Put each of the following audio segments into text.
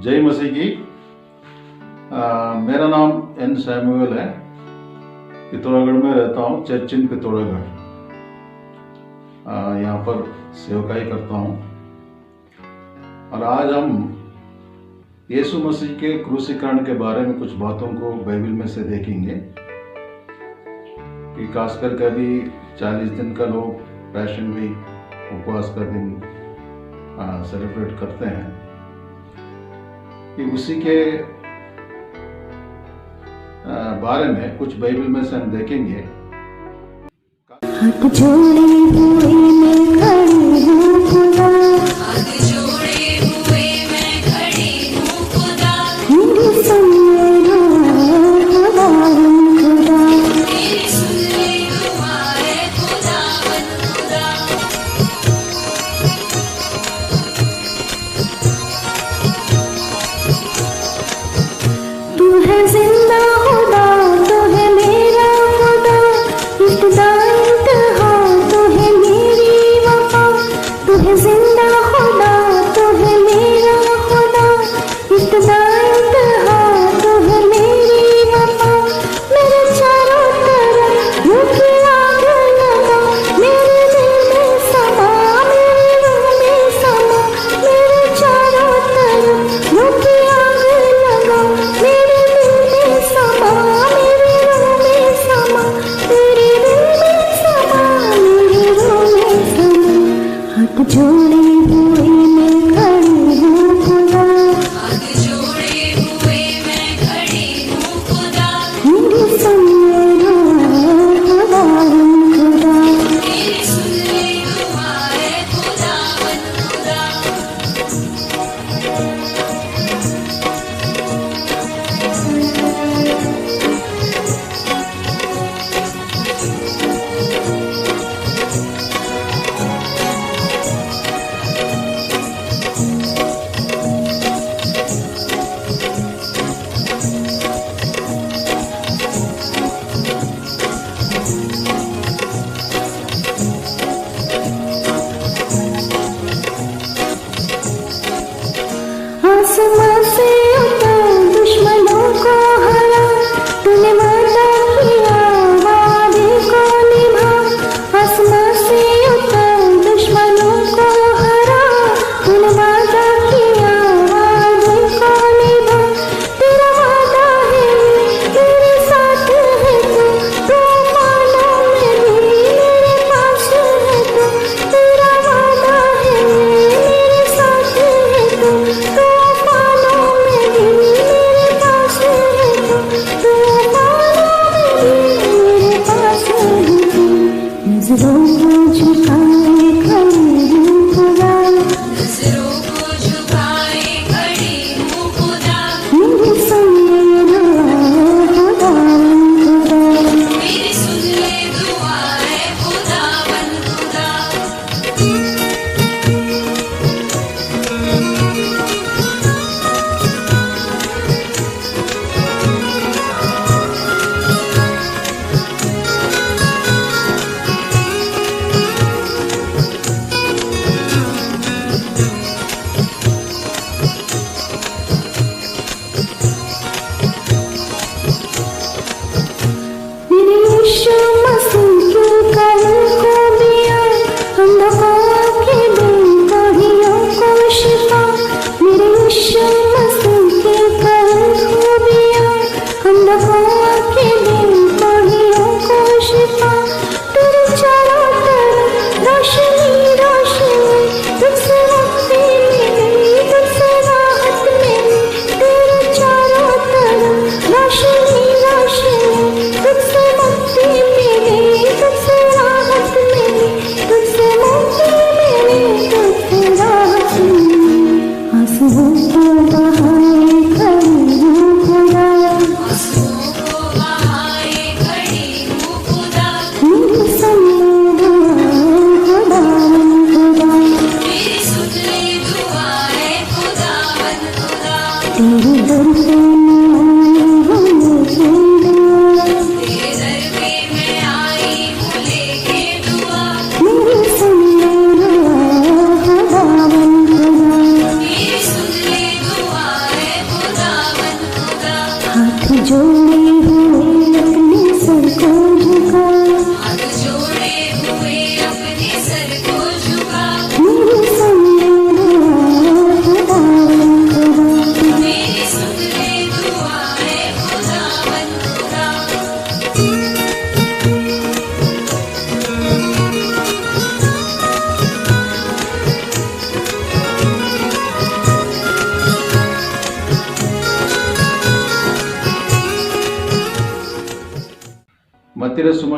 जय मसीह की। मेरा नाम एन सैमुअल है। पिथौरागढ़ में रहता हूँ, चर्च इन पिथौरागढ़। यहाँ पर सेवकाई करता हूँ और आज हम यीशु मसीह के क्रूसीकरण के बारे में कुछ बातों को बाइबल में से देखेंगे कि खासकर के अभी 40 दिन का लोग पैशन वीक उपवास का दिन सेलिब्रेट करते हैं कि उसी के बारे में कुछ बाइबल में से हम देखेंगे। हाथ जोड़े हुए मैं खड़ी हूँ खुदा, हाथ जोड़े हुए मैं खड़ी हूँ खुदा, मेरी सुन ले दुआ खुदा, मेरी सुन ले दुआ है खुदावन खुदा। तू है जिंदा खुदा, तू है मेरा खुदा, इब्तिदा इंतहा तू है मेरी वफा। तू है जिंदा खुदा, तू है मेरा खुदा, इब्तिदा इंतहा तू है मेरी वफा। मेरे चारों तरफ यूं की आग लगा, मेरे दिल में समा, मेरे रूह में समा। मेरे चारों तरफ यूं की आग लगा, मेरे दिल में समा, मेरे रूह में समा। तेरे दिल में समा, मेरे रूह में समा। हाथ जोड़े हुए मैं खड़ी हूँ खुदा, हाथ जोड़े हुए मैं खड़ी हूँ खुदा, मेरी सुन ले दुआ खुदा, मेरी सुन ले दुआ है खुदावन खुदा। आसमां से उतर दुश्मनों को हरा, तूने वादा किया वादे को निभा। आसमां से उतर दुश्मनों को हरा, तूने वादा किया वादे को निभा। तेरा वादा है तेरे साथ है तू, तूफानों में भी मेरे पास है तू। तेरा वादा है मेरे साथ है तू, तूफानों में भी मेरे पास है तू, तूफानों में भी मेरे पास है तू। नजरों को झुकाए खड़ी हूँ खुदा, नजरों को झुकाए खड़ी हूँ खुदा, मेरी सुन ले दुआ खुदा, मेरी सुन ले दुआ है खुदावन खुदा।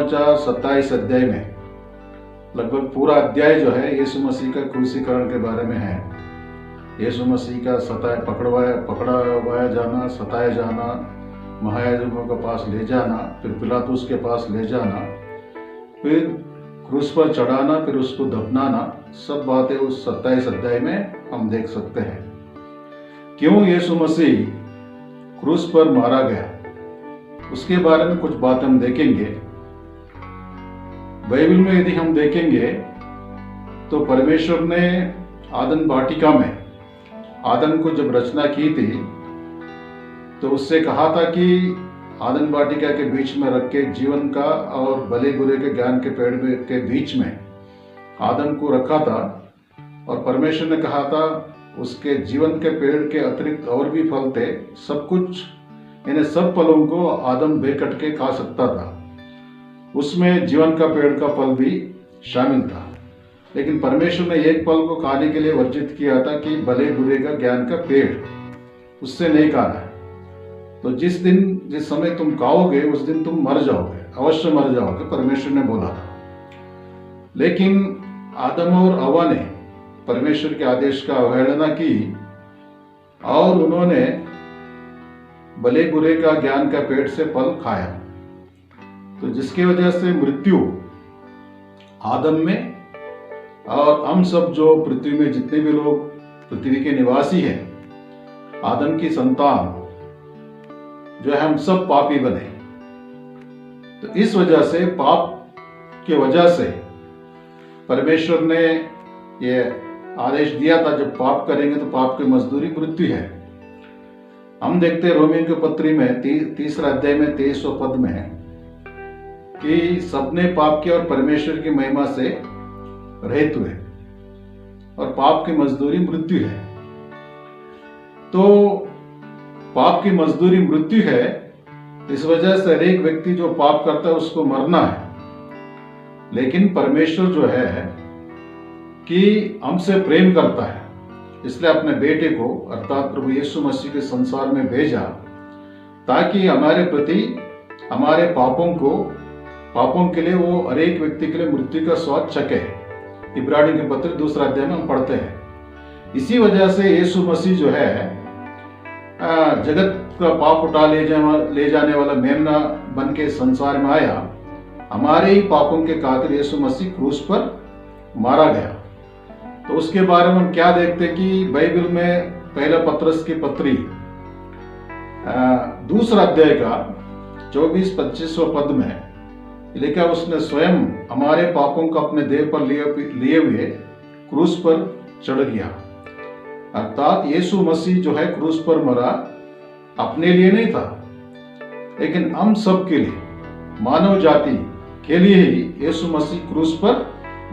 सुसमाचार 27 अध्याय में लगभग पूरा अध्याय जो है यीशु मसीह का क्रूसीकरण के बारे में है। यीशु मसीह का पकड़वाया जाना, सताया जाना, महायाजकों के पास ले जाना, फिर पिलातुस के पास ले जाना, फिर क्रूस पर चढ़ाना, फिर उसको दफनाना, सब बातें उस 27 अध्याय में हम देख सकते हैं। क्यों यीशु मसीह क्रूस पर मारा गया, उसके बारे में कुछ बात हम देखेंगे। बाइबल में यदि हम देखेंगे तो परमेश्वर ने आदन वाटिका में आदम को जब रचना की थी तो उससे कहा था कि आदन वाटिका के बीच में रख के जीवन का और भले बुरे के ज्ञान के पेड़ के बीच में आदम को रखा था, और परमेश्वर ने कहा था उसके जीवन के पेड़ के अतिरिक्त और भी फल थे, सब कुछ, इन्हें सब फलों को आदम बेकट के खा सकता था। उसमें जीवन का पेड़ का फल भी शामिल था, लेकिन परमेश्वर ने एक फल को खाने के लिए वर्जित किया था कि भले बुरे का ज्ञान का पेड़, उससे नहीं खाना है। तो जिस समय तुम खाओगे उस दिन तुम मर जाओगे, अवश्य मर जाओगे, परमेश्वर ने बोला था। लेकिन आदम और हव्वा ने परमेश्वर के आदेश का अवहेलना की और उन्होंने भले बुरे का ज्ञान का पेड़ से फल खाया, तो जिसकी वजह से मृत्यु आदम में और हम सब जो पृथ्वी में जितने भी लोग पृथ्वी के निवासी हैं, आदम की संतान जो है, हम सब पापी बने। तो इस वजह से, पाप के वजह से परमेश्वर ने ये आदेश दिया था, जब पाप करेंगे तो पाप की मजदूरी मृत्यु है। हम देखते हैं रोमियों के पत्री में 3 अध्याय में 23 पद में कि सबने पाप किया और परमेश्वर की महिमा से रहित हुए, और पाप की मजदूरी मृत्यु है। तो पाप की मजदूरी मृत्यु है, इस वजह से हर एक व्यक्ति जो पाप करता है उसको मरना है। लेकिन परमेश्वर जो है कि हमसे प्रेम करता है, इसलिए अपने बेटे को अर्थात प्रभु यीशु मसीह के संसार में भेजा, ताकि हमारे प्रति हमारे पापों के लिए वो हर एक व्यक्ति के लिए मृत्यु का स्वाद चखे। इब्रानियों के पत्र 2 अध्याय में हम पढ़ते हैं। इसी वजह से यीशु मसीह जो है जगत का पाप उठा ले जाने वाला मेमना बन के संसार में आया। हमारे ही पापों के खातिर यीशु मसीह क्रूस पर मारा गया। तो उसके बारे में हम क्या देखते कि बाइबल में पहला पत्रस की पत्री 2 अध्याय का 24-25 पद में लिखा, उसने स्वयं हमारे पापों को अपने देह पर लिए हुए क्रूस पर चढ़ गया। अर्थात यीशु मसीह जो है क्रूस पर मरा अपने लिए नहीं था, लेकिन हम सब के लिए, मानव जाति के लिए ही यीशु मसीह क्रूस पर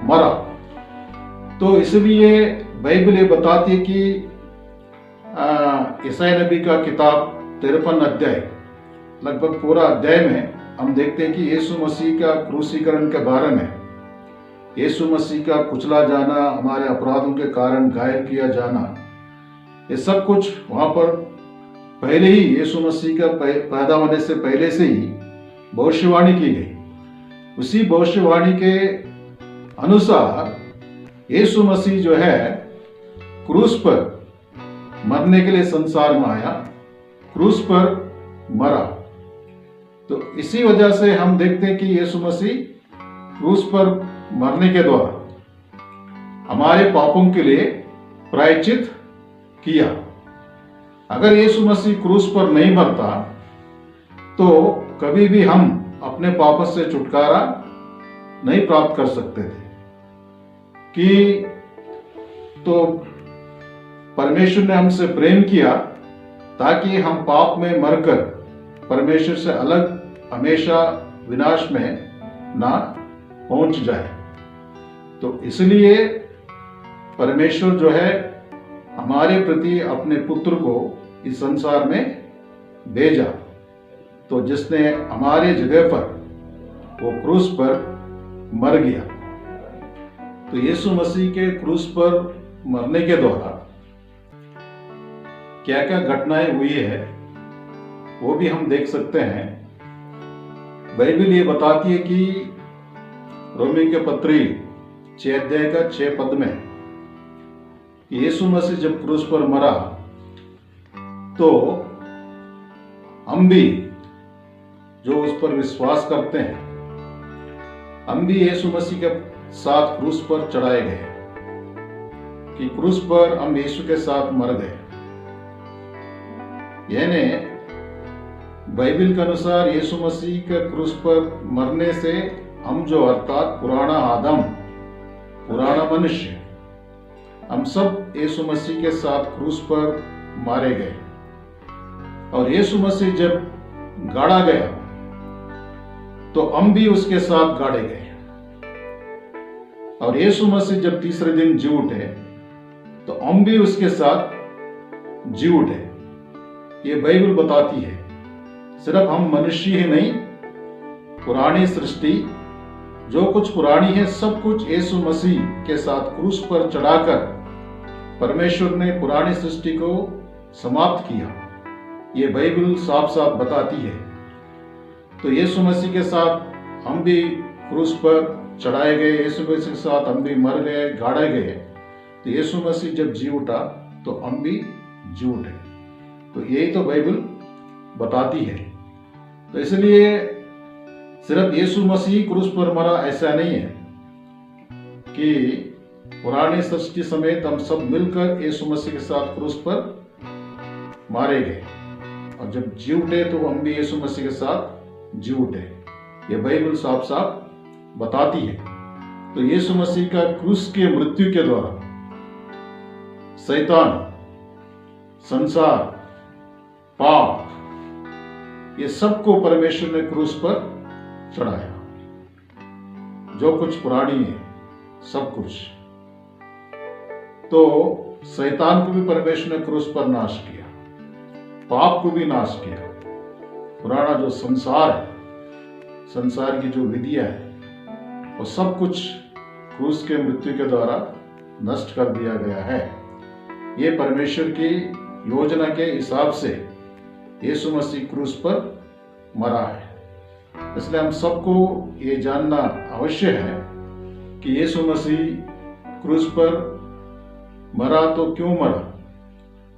मरा। तो इसलिए बाइबल ये बताती है कि ईसाई नबी का किताब 53 अध्याय, लगभग पूरा अध्याय में हम देखते हैं कि यीशु मसीह का क्रूसीकरण के बारे में, यीशु मसीह का कुचला जाना, हमारे अपराधों के कारण घायल किया जाना, ये सब कुछ वहां पर पहले ही यीशु मसीह का पैदा होने से पहले से ही भविष्यवाणी की गई। उसी भविष्यवाणी के अनुसार यीशु मसीह जो है क्रूस पर मरने के लिए संसार में आया, क्रूस पर मरा। तो इसी वजह से हम देखते हैं कि यीशु मसीह क्रूस पर मरने के द्वारा हमारे पापों के लिए प्रायश्चित किया। अगर यीशु मसीह क्रूस पर नहीं मरता तो कभी भी हम अपने पापों से छुटकारा नहीं प्राप्त कर सकते थे। कि तो परमेश्वर ने हमसे प्रेम किया ताकि हम पाप में मरकर परमेश्वर से अलग हमेशा विनाश में ना पहुंच जाए। तो इसलिए परमेश्वर जो है हमारे प्रति अपने पुत्र को इस संसार में भेजा, तो जिसने हमारे जगह पर वो क्रूस पर मर गया। तो यीशु मसीह के क्रूस पर मरने के द्वारा क्या क्या घटनाएं हुई है वो भी हम देख सकते हैं। बाइबल ये बताती है कि रोमी के पत्री 6 अध्याय का 6 पद में यीशु मसीह जब क्रूस पर मरा तो हम भी जो उस पर विश्वास करते हैं हम भी यीशु मसीह के साथ क्रूस पर चढ़ाए गए कि क्रूस पर हम यीशु के साथ मर गए। यानी बाइबल के अनुसार यीशु मसीह के क्रूस पर मरने से हम जो अर्थात पुराना आदम पुराना मनुष्य हम सब यीशु मसीह के साथ क्रूस पर मारे गए और यीशु मसीह जब गाड़ा गया तो हम भी उसके साथ गाड़े गए और यीशु मसीह जब तीसरे दिन जी उठे तो हम भी उसके साथ जी उठे। ये बाइबल बताती है। सिर्फ हम मनुष्य ही नहीं, पुरानी सृष्टि जो कुछ पुरानी है सब कुछ यीशु मसीह के साथ क्रूस पर चढ़ाकर परमेश्वर ने पुरानी सृष्टि को समाप्त किया। ये बाइबल साफ साफ बताती है। तो यीशु मसीह के साथ हम भी क्रूस पर चढ़ाए गए, यीशु मसीह के साथ हम भी मर गए, गाड़े गए। तो यीशु मसीह जब जी उठा तो हम भी जी उठे। तो यही तो बाइबल बताती है। तो इसलिए सिर्फ यीशु मसीह क्रूस पर मरा ऐसा नहीं है कि पुरानी सृष्टि समेत हम सब मिलकर यीशु मसीह के साथ क्रूस पर मारे गए और जब जी उठे तो हम भी यीशु मसीह के साथ जी उठे। ये बाइबल साफ साफ बताती है। तो यीशु मसीह का क्रूस के मृत्यु के द्वारा शैतान, संसार, पाप ये सबको परमेश्वर ने क्रूस पर चढ़ाया। जो कुछ पुरानी है सब कुछ। तो शैतान को भी परमेश्वर ने क्रूस पर नाश किया, पाप को भी नाश किया। पुराना जो संसार है, संसार की जो विधियां है वो सब कुछ क्रूस के मृत्यु के द्वारा नष्ट कर दिया गया है। ये परमेश्वर की योजना के हिसाब से यीशु मसीह क्रूस पर मरा है। इसलिए हम सबको ये जानना अवश्य है कि यीशु मसीह क्रूस पर मरा तो क्यों मरा,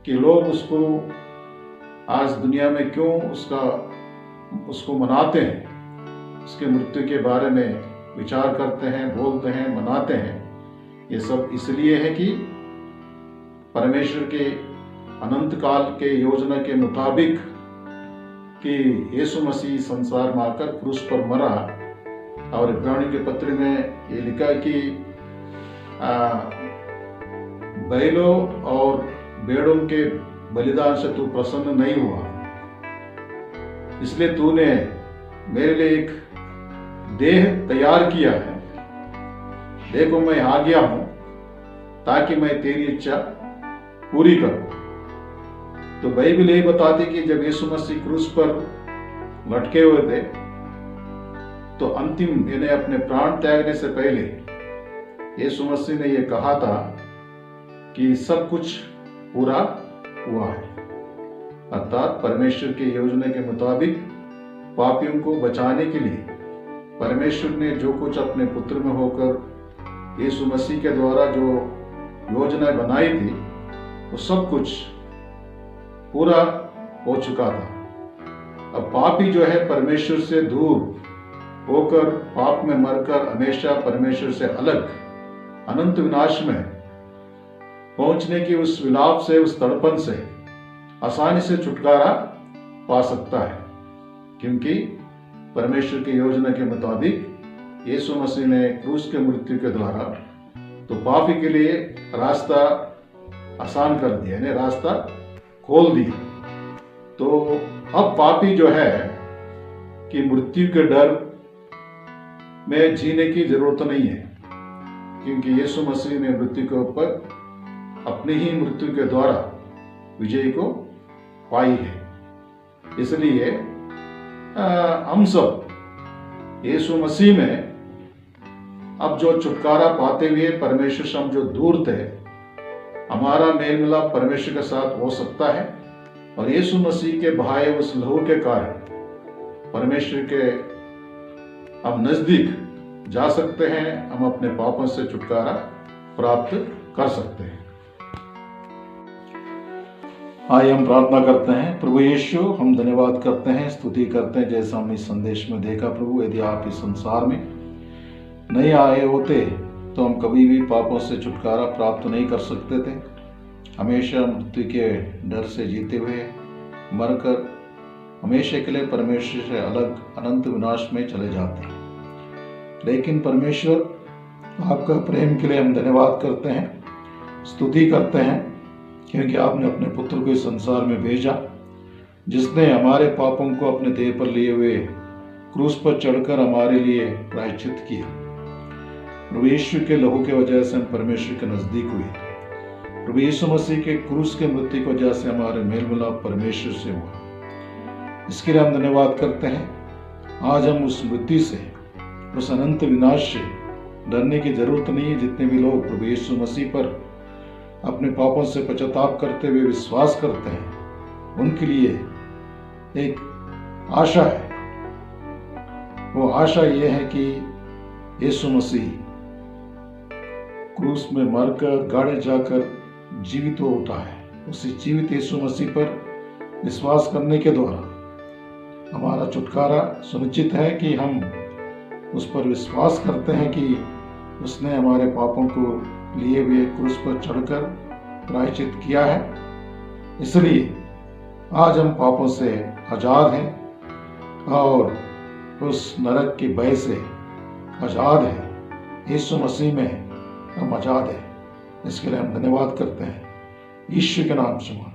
कि लोग उसको आज दुनिया में क्यों उसको मनाते हैं, उसके मृत्यु के बारे में विचार करते हैं, बोलते हैं, मनाते हैं। ये सब इसलिए है कि परमेश्वर के अनंत काल के योजना के मुताबिक कि यीशु मसीह संसार में आकर क्रूस पर मरा। और इब्रानी के पत्र में ये लिखा कि बैलों और भेड़ों के बलिदान से तू प्रसन्न नहीं हुआ, इसलिए तूने मेरे लिए एक देह तैयार किया है। देखो मैं आ गया हूं ताकि मैं तेरी इच्छा पूरी करूं। तो बाइबल यही बताती कि जब यीशु मसीह क्रूस पर लटके हुए थे तो अंतिम इन्हें अपने प्राण त्यागने से पहले यीशु मसीह ने यह कहा था कि सब कुछ पूरा हुआ है। अर्थात परमेश्वर की योजना के मुताबिक पापियों को बचाने के लिए परमेश्वर ने जो कुछ अपने पुत्र में होकर यीशु मसीह के द्वारा जो योजना बनाई थी वो सब कुछ पूरा हो चुका था। अब पापी जो है परमेश्वर से दूर होकर पाप में मरकर हमेशा परमेश्वर से अलग अनंत विनाश में पहुंचने की उस विलाप से, उस तड़पन से आसानी से छुटकारा पा सकता है, क्योंकि परमेश्वर की योजना के मुताबिक यीशु मसीह ने क्रूस के मृत्यु के द्वारा तो पापी के लिए रास्ता आसान कर दिया, यानी रास्ता खोल दिया। तो अब पापी जो है कि मृत्यु के डर में जीने की जरूरत नहीं है, क्योंकि यीशु मसीह ने मृत्यु के ऊपर अपनी ही मृत्यु के द्वारा विजय को पाई है। इसलिए हम सब यीशु मसीह में अब जो छुटकारा पाते हुए परमेश्वर से हम जो दूर थे, हमारा मेल मिलाप परमेश्वर के साथ हो सकता है। और यीशु मसीह के बहाए उस लहू के कारण परमेश्वर के हम नजदीक जा सकते हैं, हम अपने पापों से छुटकारा प्राप्त कर सकते हैं। आइए हम प्रार्थना करते हैं। प्रभु यीशु, हम धन्यवाद करते हैं, स्तुति करते हैं, जैसा हम इस संदेश में देखा प्रभु, यदि आप इस संसार में नहीं आए होते तो हम कभी भी पापों से छुटकारा प्राप्त नहीं कर सकते थे। हमेशा मृत्यु के डर से जीते हुए मरकर हमेशा के लिए परमेश्वर से अलग अनंत विनाश में चले जाते हैं। लेकिन परमेश्वर, आपका प्रेम के लिए हम धन्यवाद करते हैं, स्तुति करते हैं, क्योंकि आपने अपने पुत्र को इस संसार में भेजा, जिसने हमारे पापों को अपने देह पर लिए हुए क्रूस पर चढ़कर हमारे लिए प्रायश्चित किया। प्रभु यीशु के लहू के वजह से हम परमेश्वर के नजदीक हुए। प्रभु यीशु मसीह के क्रूस के मृत्यु की वजह से हमारे मेल मिलाप परमेश्वर से हुआ। इसके लिए हम धन्यवाद करते हैं। आज हम उस मृत्यु से, उस अनंत विनाश से डरने की जरूरत नहीं है। जितने भी लोग प्रभु यीशु मसीह पर अपने पापों से पश्चाताप करते हुए विश्वास करते हैं, उनके लिए एक आशा है। वो आशा ये है कि यीशु मसीह क्रूस में मरकर गाड़े जाकर जीवित हो उठा है। उसी जीवित यीशु मसीह पर विश्वास करने के द्वारा हमारा छुटकारा सुनिश्चित है कि हम उस पर विश्वास करते हैं कि उसने हमारे पापों को लिए हुए क्रूस पर चढ़कर प्रायश्चित किया है। इसलिए आज हम पापों से आजाद हैं और उस नरक के भय से आजाद हैं। यीशु मसीह में हम आजाद हैं। इसके लिए हम धन्यवाद करते हैं। यीशु के नाम से।